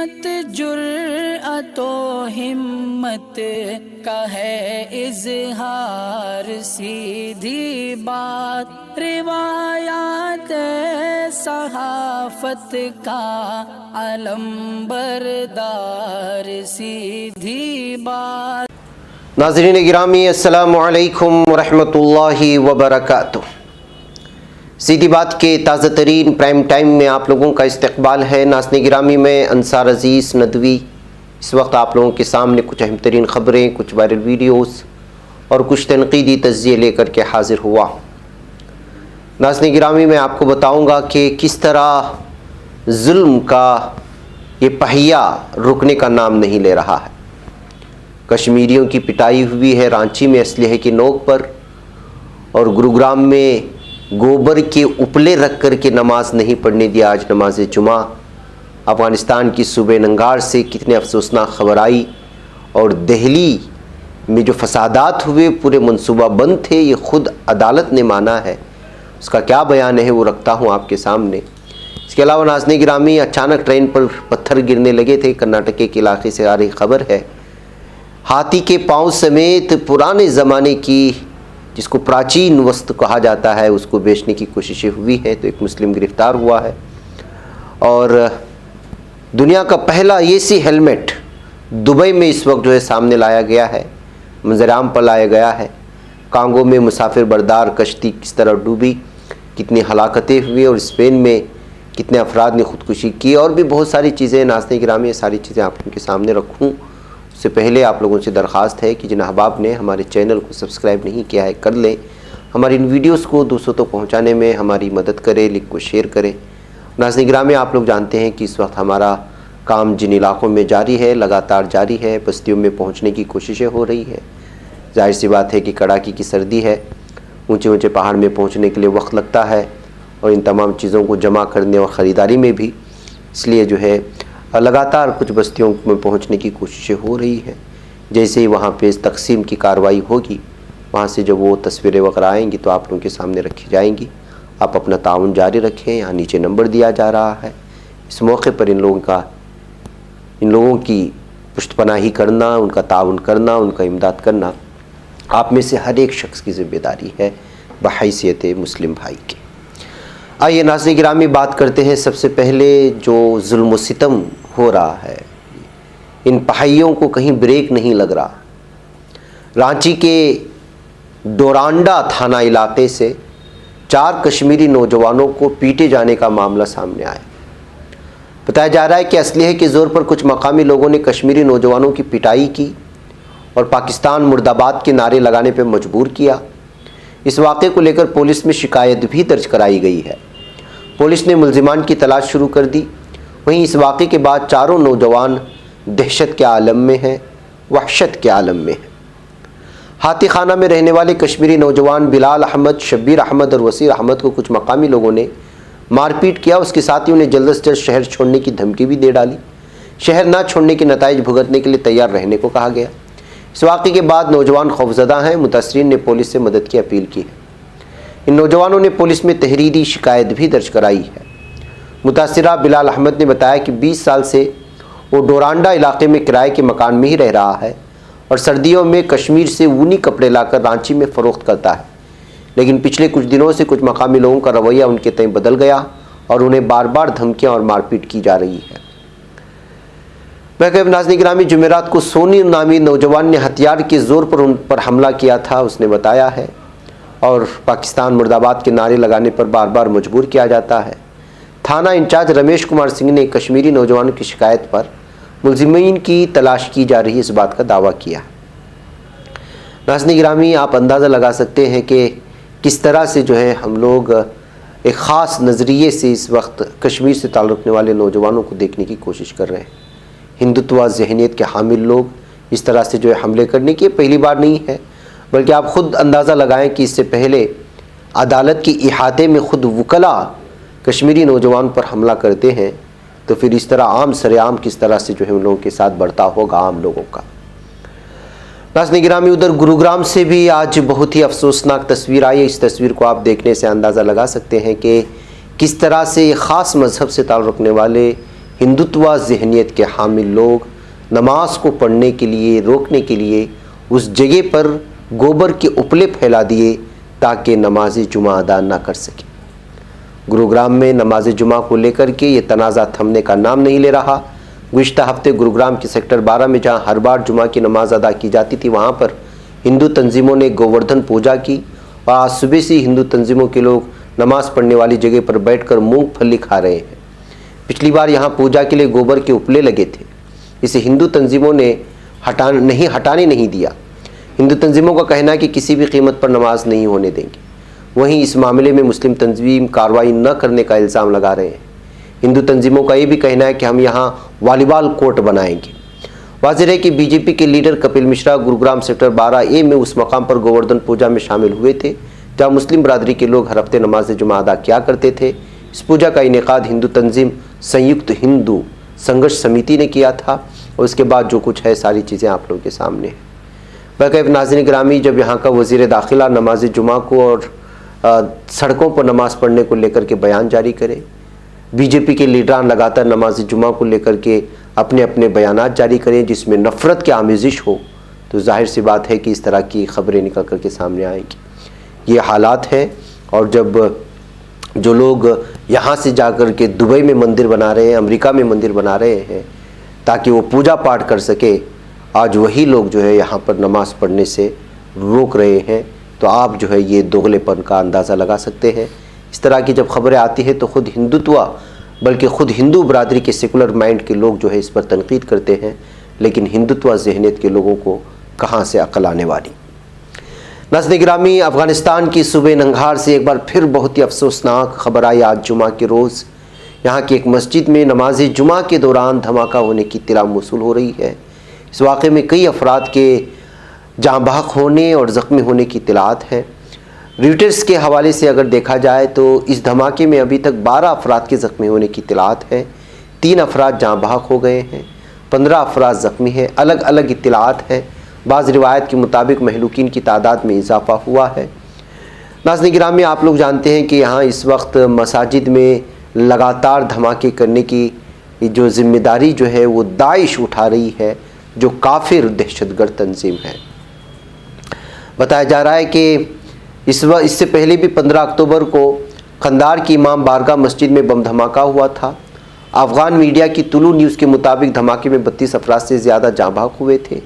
سیرت جرأت و ہمت کا ہے اظہار، سیدھی بات روایات صحافت کا علم بردار، سیدھی بات۔ ناظرین گرامی السلام علیکم ورحمۃ اللہ وبرکاتہ۔ سیدھی بات کے تازہ ترین پرائم ٹائم میں آپ لوگوں کا استقبال ہے۔ ناظرین گرامی میں انصار عزیز ندوی اس وقت آپ لوگوں کے سامنے کچھ اہم ترین خبریں، کچھ وائرل ویڈیوز اور کچھ تنقیدی تجزیے لے کر کے حاضر ہوا۔ ناظرین گرامی میں آپ کو بتاؤں گا کہ کس طرح ظلم کا یہ پہیہ رکنے کا نام نہیں لے رہا ہے۔ کشمیریوں کی پٹائی ہوئی ہے رانچی میں اسلحے کی نوک پر، اور گروگرام میں گوبر کے اپلے رکھ کر کے نماز نہیں پڑھنے دیا آج نماز جمعہ۔ افغانستان کی صوبہ ننگار سے کتنے افسوسناک خبر آئی، اور دہلی میں جو فسادات ہوئے پورے منصوبہ بند تھے، یہ خود عدالت نے مانا ہے۔ اس کا کیا بیان ہے وہ رکھتا ہوں آپ کے سامنے۔ اس کے علاوہ ناظرین گرامی اچانک ٹرین پر پتھر گرنے لگے تھے، کرناٹک کے علاقے سے آ رہی خبر ہے۔ ہاتھی کے پاؤں سمیت پرانے زمانے کی، جس کو پراچین وسط کہا جاتا ہے، اس کو بیچنے کی کوششیں ہوئی ہیں، تو ایک مسلم گرفتار ہوا ہے۔ اور دنیا کا پہلا اے سی ہیلمٹ دبئی میں اس وقت جو ہے سامنے لایا گیا ہے، منظر عام پر لایا گیا ہے۔ کانگو میں مسافر بردار کشتی کس طرح ڈوبی، کتنی ہلاکتیں ہوئی، اور اسپین میں کتنے افراد نے خودکشی کی، اور بھی بہت ساری چیزیں ناظرین گرامی، یہ ساری چیزیں آپ کے سامنے رکھوں اس سے پہلے آپ لوگوں سے درخواست ہے کہ جن احباب نے ہمارے چینل کو سبسکرائب نہیں کیا ہے کر لیں، ہماری ان ویڈیوز کو دوسروں تک پہنچانے میں ہماری مدد کریں، لنک کو شیئر کریں۔ ناظرین گرامی آپ لوگ جانتے ہیں کہ اس وقت ہمارا کام جن علاقوں میں جاری ہے، لگاتار جاری ہے، بستیوں میں پہنچنے کی کوششیں ہو رہی ہے۔ ظاہر سی بات ہے کہ کڑاکی کی سردی ہے، اونچے اونچے پہاڑ میں پہنچنے کے لیے وقت لگتا ہے، اور ان تمام چیزوں کو جمع کرنے اور خریداری میں بھی، اس لیے جو ہے لگاتار کچھ بستیوں میں پہنچنے کی کوششیں ہو رہی ہیں۔ جیسے ہی وہاں پہ تقسیم کی کارروائی ہوگی، وہاں سے جب وہ تصویریں وغیرہ آئیں گی تو آپ لوگوں کے سامنے رکھی جائیں گی۔ آپ اپنا تعاون جاری رکھیں، یہاں نیچے نمبر دیا جا رہا ہے۔ اس موقع پر ان لوگوں کی پشت پناہی کرنا، ان کا تعاون کرنا، ان کا امداد کرنا آپ میں سے ہر ایک شخص کی ذمہ داری ہے بحیثیت مسلم بھائی کے۔ آئیے ناظرین گرامی بات کرتے ہیں سب سے پہلے جو ظلم و ستم ہو رہا ہے، ان پہیوں کو کہیں بریک نہیں لگ رہا۔ رانچی کے ڈورانڈا تھانہ علاقے سے 4 کشمیری نوجوانوں کو پیٹے جانے کا معاملہ سامنے آیا۔ بتایا جا رہا ہے کہ اسلحے کے زور پر کچھ مقامی لوگوں نے کشمیری نوجوانوں کی پٹائی کی اور پاکستان مرد آباد کے نعرے لگانے پر مجبور کیا۔ اس واقعے کو لے کر پولیس میں شکایت بھی درج کرائی گئی ہے۔ پولیس نے ملزمان کی تلاش شروع کر دی۔ وہیں اس واقعے کے بعد چاروں نوجوان دہشت کے عالم میں ہیں، وحشت کے عالم میں ہیں۔ ہاتھی خانہ میں رہنے والے کشمیری نوجوان بلال احمد، شبیر احمد اور وسیر احمد کو کچھ مقامی لوگوں نے مار پیٹ کیا۔ اس کے ساتھ ہی انہیں جلد از جلد شہر چھوڑنے کی دھمکی بھی دے ڈالی۔ شہر نہ چھوڑنے کے نتائج بھگتنے کے لیے تیار رہنے کو کہا گیا۔ اس واقعے کے بعد نوجوان خوفزدہ ہیں۔ متاثرین نے پولیس سے مدد کی اپیل کی ہے۔ ان نوجوانوں نے پولیس میں تحریری شکایت بھی درج کرائی ہے۔ متاثرہ بلال احمد نے بتایا کہ 20 سال سے وہ ڈورانڈا علاقے میں کرائے کے مکان میں ہی رہ رہا ہے، اور سردیوں میں کشمیر سے اونی کپڑے لا کر رانچی میں فروخت کرتا ہے، لیکن پچھلے کچھ دنوں سے کچھ مقامی لوگوں کا رویہ ان کے تئیں بدل گیا اور انہیں بار بار دھمکیاں اور مار پیٹ کی جا رہی ہے۔ ناظرین گرامی جمعرات کو سونی نامی نوجوان نے ہتھیار کے زور پر ان پر حملہ کیا تھا، اس نے بتایا ہے، اور پاکستان مرد آباد کے نعرے لگانے پر بار بار مجبور کیا جاتا ہے۔ تھانہ انچارج رمیش کمار سنگھ نے کشمیری نوجوانوں کی شکایت پر ملزمین کی تلاش کی جا رہی ہے اس بات کا دعویٰ کیا۔ ناظرین گرامی آپ اندازہ لگا سکتے ہیں کہ کس طرح سے جو ہے ہم لوگ ایک خاص نظریے سے اس وقت کشمیر سے تعلق رکھنے والے نوجوانوں کو دیکھنے کی کوشش کر رہے ہیں۔ ہندوتوا ذہنیت کے حامل لوگ اس طرح سے جو ہے حملے کرنے کی پہلی بار نہیں ہے، بلکہ آپ خود اندازہ لگائیں کہ اس سے پہلے عدالت کے احاطے میں خود وکلاء کشمیری نوجوان پر حملہ کرتے ہیں، تو پھر اس طرح عام سرعام کس طرح سے جو ہے ان لوگوں کے ساتھ برتاؤ ہوگا عام لوگوں کا۔ ناظرین گرامی ادھر گروگرام سے بھی آج بہت ہی افسوسناک تصویر آئی ہے۔ اس تصویر کو آپ دیکھنے سے اندازہ لگا سکتے ہیں کہ کس طرح سے خاص مذہب سے تعلق رکھنے والے ہندوتوا ذہنیت کے حامل لوگ نماز کو پڑھنے کے لیے روکنے کے لیے اس جگہ پر گوبر کے اپلے پھیلا دیے تاکہ نماز جمعہ ادا نہ کر سکے۔ گروگرام میں نماز جمعہ کو لے کر کے یہ تنازع تھمنے کا نام نہیں لے رہا۔ گزشتہ ہفتے گروگرام کے سیکٹر 12 میں جہاں ہر بار جمعہ کی نماز ادا کی جاتی تھی، وہاں پر ہندو تنظیموں نے گووردھن پوجا کی اور آج صبح سے ہندو تنظیموں کے لوگ نماز پڑھنے والی جگہ پر بیٹھ کر مونگ پھلی کھا رہے ہیں۔ پچھلی بار یہاں پوجا کے لیے گوبر کے اپلے لگے تھے، اسے ہندو تنظیموں نے ہٹانے نہیں دیا۔ ہندو تنظیموں کا کہنا ہے کہ کسی بھی قیمت پر نماز نہیں ہونے دیں گے۔ وہیں اس معاملے میں مسلم تنظیم کارروائی نہ کرنے کا الزام لگا رہے ہیں۔ ہندو تنظیموں کا یہ بھی کہنا ہے کہ ہم یہاں والی بال کورٹ بنائیں گے۔ واضح ہے کہ بی جے پی کے leader Kapil Mishra Gurugram sector 12A میں اس مقام پر گووردھن پوجا میں شامل ہوئے تھے جہاں مسلم برادری کے لوگ ہر ہفتے نماز جمعہ ادا کیا کرتے تھے۔ اس پوجا کا انعقاد ہندو تنظیم سنیکت ہندو سنگھرش سمیتی نے کیا تھا اور اس کے بعد جو کچھ ہے ساری چیزیں آپ لوگوں کے سامنے ہیں۔ باقاعدہ ناظرین گرامی، جب یہاں کا وزیر داخلہ نماز جمعہ کو اور سڑکوں پر نماز پڑھنے کو لے کر کے بیان جاری کرے، بی جے پی کے لیڈران لگاتار نماز جمعہ کو لے کر کے اپنے اپنے بیانات جاری کریں جس میں نفرت کی آمیزش ہو، تو ظاہر سی بات ہے کہ اس طرح کی خبریں نکل کر کے سامنے آئیں گی۔ یہ حالات ہیں، اور جب جو لوگ یہاں سے جا کر کے دبئی میں مندر بنا رہے ہیں، امریکہ میں مندر بنا رہے ہیں تاکہ وہ پوجا پاٹ کر سکے، آج وہی لوگ جو ہے یہاں پر نماز پڑھنے سے روک رہے ہیں، تو آپ جو ہے یہ دوغلے پن کا اندازہ لگا سکتے ہیں۔ اس طرح کی جب خبریں آتی ہیں تو خود ہندوتوا بلکہ خود ہندو برادری کے سیکولر مائنڈ کے لوگ جو ہے اس پر تنقید کرتے ہیں، لیکن ہندوتوا ذہنیت کے لوگوں کو کہاں سے عقل آنے والی۔ ناظرین گرامی، افغانستان کی صوبے ننگھار سے ایک بار پھر بہت ہی افسوسناک خبر آئی۔ آج جمعہ کے روز یہاں کی ایک مسجد میں نماز جمعہ کے دوران دھماکہ ہونے کی اطلاع موصول ہو رہی ہے۔ اس واقعے میں کئی افراد کے جاں بحق ہونے اور زخمی ہونے کی اطلاعات ہیں۔ ریوٹرز کے حوالے سے اگر دیکھا جائے تو اس دھماکے میں ابھی تک 12 افراد کے زخمی ہونے کی اطلاعات ہیں، 3 افراد جاں بحق ہو گئے ہیں، 15 افراد زخمی ہیں۔ الگ الگ اطلاعات ہیں، بعض روایت کے مطابق مہلوکین کی تعداد میں اضافہ ہوا ہے۔ ناظرین گرامی، آپ لوگ جانتے ہیں کہ یہاں اس وقت مساجد میں لگاتار دھماکے کرنے کی جو ذمہ داری جو ہے وہ داعش اٹھا رہی ہے، جو کافر دہشت گرد تنظیم ہے۔ بتایا جا رہا ہے کہ اس سے پہلے بھی 15 اکتوبر کو قندار کی امام بارگاہ مسجد میں بم دھماکہ ہوا تھا۔ افغان میڈیا کی طلوع نیوز کے مطابق دھماکے میں 32 افراد سے زیادہ جاں بحق ہوئے تھے۔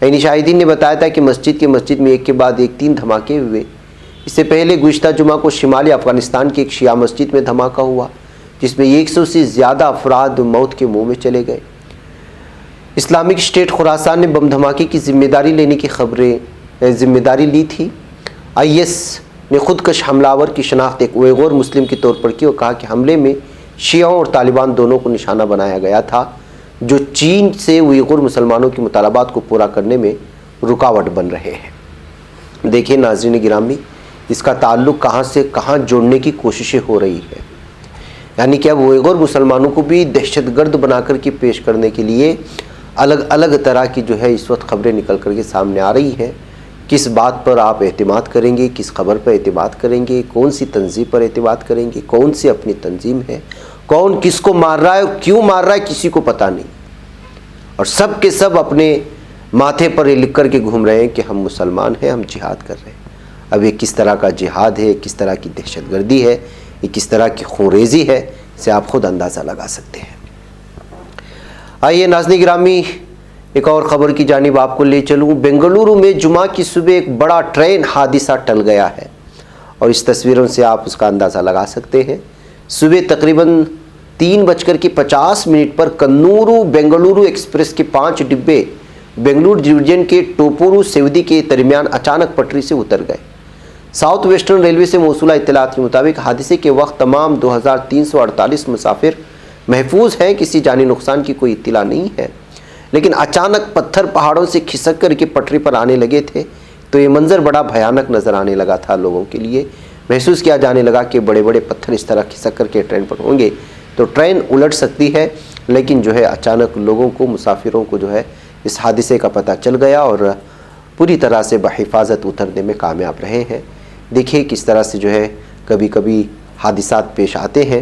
عینی شاہدین نے بتایا تھا کہ مسجد میں ایک کے بعد ایک 3 دھماکے ہوئے۔ اس سے پہلے گزشتہ جمعہ کو شمالی افغانستان کی ایک شیعہ مسجد میں دھماکہ ہوا جس میں 100 سے زیادہ افراد موت کے منہ میں چلے گئے۔ اسلامک اسٹیٹ خراسان نے بم دھماکے کی ذمہ داری لی تھی۔ IS نے خودکش حملہ آور کی شناخت ایک اویغور مسلم کے طور پر کی اور کہا کہ حملے میں شیعوں اور طالبان دونوں کو نشانہ بنایا گیا تھا جو چین سے اویغور مسلمانوں کے مطالبات کو پورا کرنے میں رکاوٹ بن رہے ہیں۔ دیکھیں ناظرین گرامی، اس کا تعلق کہاں سے کہاں جوڑنے کی کوششیں ہو رہی ہے، یعنی کہ اب اویغور مسلمانوں کو بھی دہشت گرد بنا کر کے پیش کرنے کے لیے الگ الگ طرح کی جو ہے اس وقت خبریں نکل کر کے سامنے آ رہی ہیں۔ کس بات پر آپ اعتماد کریں گے، کس خبر پر اعتماد کریں گے، کون سی تنظیم پر اعتماد کریں گے، کون سی اپنی تنظیم ہے، کون کس کو مار رہا ہے اور کیوں مار رہا ہے، کسی کو پتہ نہیں، اور سب کے سب اپنے ماتھے پر یہ لکھ کر کے گھوم رہے ہیں کہ ہم مسلمان ہیں، ہم جہاد کر رہے ہیں۔ اب یہ کس طرح کا جہاد ہے، کس طرح کی دہشت گردی ہے، یہ کس طرح کی خونریزی ہے، اسے آپ خود اندازہ لگا سکتے ہیں۔ آئیے ناظرین گرامی، ایک اور خبر کی جانب آپ کو لے چلوں۔ بنگلورو میں جمعہ کی صبح ایک بڑا ٹرین حادثہ ٹل گیا ہے اور اس تصویروں سے آپ اس کا اندازہ لگا سکتے ہیں۔ صبح تقریباً 3:50 پر کنورو بنگلورو ایکسپریس کے 5 ڈبے بنگلور ڈویژن کے ٹوپورو سیودی کے درمیان اچانک پٹری سے اتر گئے۔ ساؤتھ ویسٹرن ریلوے سے موصولہ اطلاعات کے مطابق حادثے کے وقت تمام 2348 مسافر محفوظ ہیں، کسی جانی نقصان کی کوئی اطلاع نہیں ہے، لیکن اچانک پتھر پہاڑوں سے کھسک کر کے پٹری پر آنے لگے تھے تو یہ منظر بڑا بھیانک نظر آنے لگا تھا۔ لوگوں کے لیے محسوس کیا جانے لگا کہ بڑے بڑے پتھر اس طرح کھسک کر کے ٹرین پر ہوں گے تو ٹرین الٹ سکتی ہے، لیکن جو ہے اچانک لوگوں کو، مسافروں کو جو ہے اس حادثے کا پتہ چل گیا اور پوری طرح سے بحفاظت اترنے میں کامیاب رہے ہیں۔ دیکھیں کس طرح سے جو ہے کبھی کبھی حادثات پیش آتے ہیں۔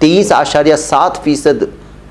23.7%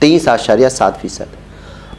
23.7%।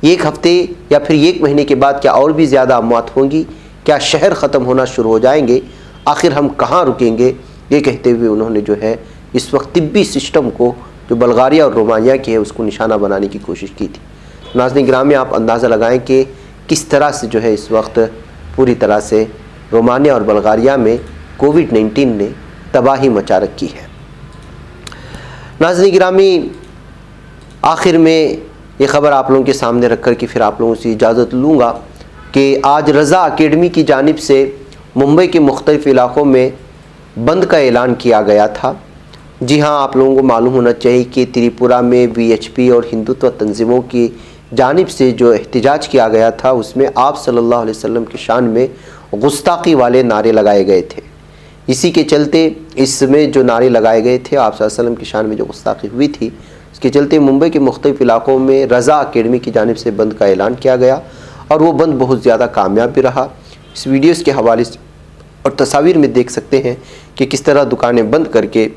ایک ہفتے یا پھر ایک مہینے کے بعد کیا اور بھی زیادہ اموات ہوں گی؟ کیا شہر ختم ہونا شروع ہو جائیں گے؟ آخر ہم کہاں رکیں گے؟ یہ کہتے ہوئے انہوں نے جو ہے اس وقت طبی سسٹم کو جو بلغاریہ اور رومانیہ کی ہے اس کو نشانہ بنانے کی کوشش کی تھی۔ ناظرین گرامی، آپ اندازہ لگائیں کہ کس طرح سے جو ہے اس وقت پوری طرح سے رومانیہ اور بلغاریہ میں کووڈ-19 نے تباہی مچا رکھی ہے۔ ناظرین گرامی، آخر میں یہ خبر آپ لوگوں کے سامنے رکھ کر کے پھر آپ لوگوں سے اجازت لوں گا کہ آج رضا اکیڈمی کی جانب سے ممبئی کے مختلف علاقوں میں بند کا اعلان کیا گیا تھا۔ جی ہاں، آپ لوگوں کو معلوم ہونا چاہیے کہ تریپورہ میں VHP اور ہندوتو تنظیموں کی جانب سے جو احتجاج کیا گیا تھا اس میں آپ صلی اللہ علیہ وسلم کی شان میں گستاخی والے نعرے لگائے گئے تھے۔ اسی کے چلتے اس میں جو نعرے لگائے گئے تھے آپ صلی اللہ علیہ وسلم کی شان میں جو گستاخی ہوئی تھی، اس کے چلتے ممبئی کے مختلف علاقوں میں رضا اکیڈمی کی جانب سے بند کا اعلان کیا گیا اور وہ بند بہت زیادہ کامیاب بھی رہا۔ اس ویڈیوز کے حوالے سے اور تصاویر میں دیکھ سکتے ہیں کہ کس طرح دکانیں بند کر کے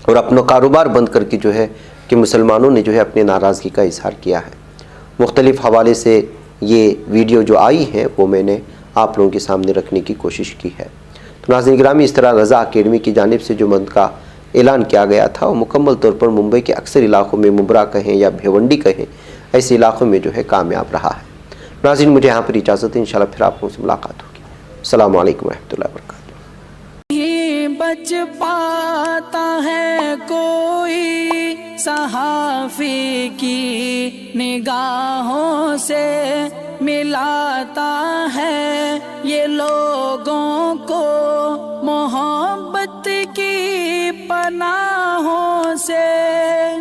اور اپنا کاروبار بند کر کے جو ہے کہ مسلمانوں نے جو ہے اپنے ناراضگی کا اظہار کیا ہے۔ مختلف حوالے سے یہ ویڈیو جو آئی ہے وہ میں نے آپ لوگوں کے سامنے رکھنے کی کوشش کی ہے۔ تو ناظرین گرامی، اس طرح رضا اکیڈمی کی جانب سے جو بند کا اعلان کیا گیا تھا وہ مکمل طور پر ممبئی کے اکثر علاقوں میں، ممبرا کہیں یا بھیونڈی کہیں، ایسے علاقوں میں جو ہے کامیاب رہا ہے۔ ناظرین مجھے یہاں پر اجازت ہے، انشاءاللہ پھر آپ لوگوں سے ملاقات ہوگی۔ السلام علیکم ورحمۃ اللہ وبرکاتہ۔ نہیں بچ پاتا ہے کوئی صحافی کی نگاہوں سے، ملاتا ہے یہ لوگوں کو محبت کی پناہوں سے۔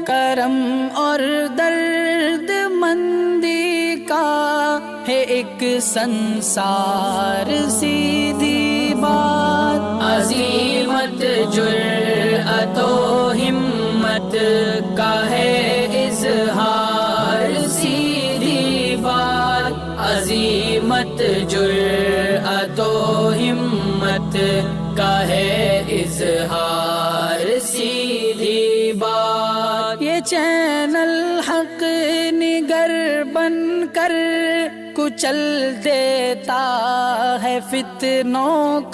کرم اور درد مندی کا ہے ایک سنسار، سیدھی بات عزیمت جرأت و ہمت کا ہے اظہار، سیدھی بات عزیمت جرأت و ہمت کا ہے اظہار، سیدھی بات۔ یہ چینل حق نگر بن کر کچل دیتا ہے فتنوں کو،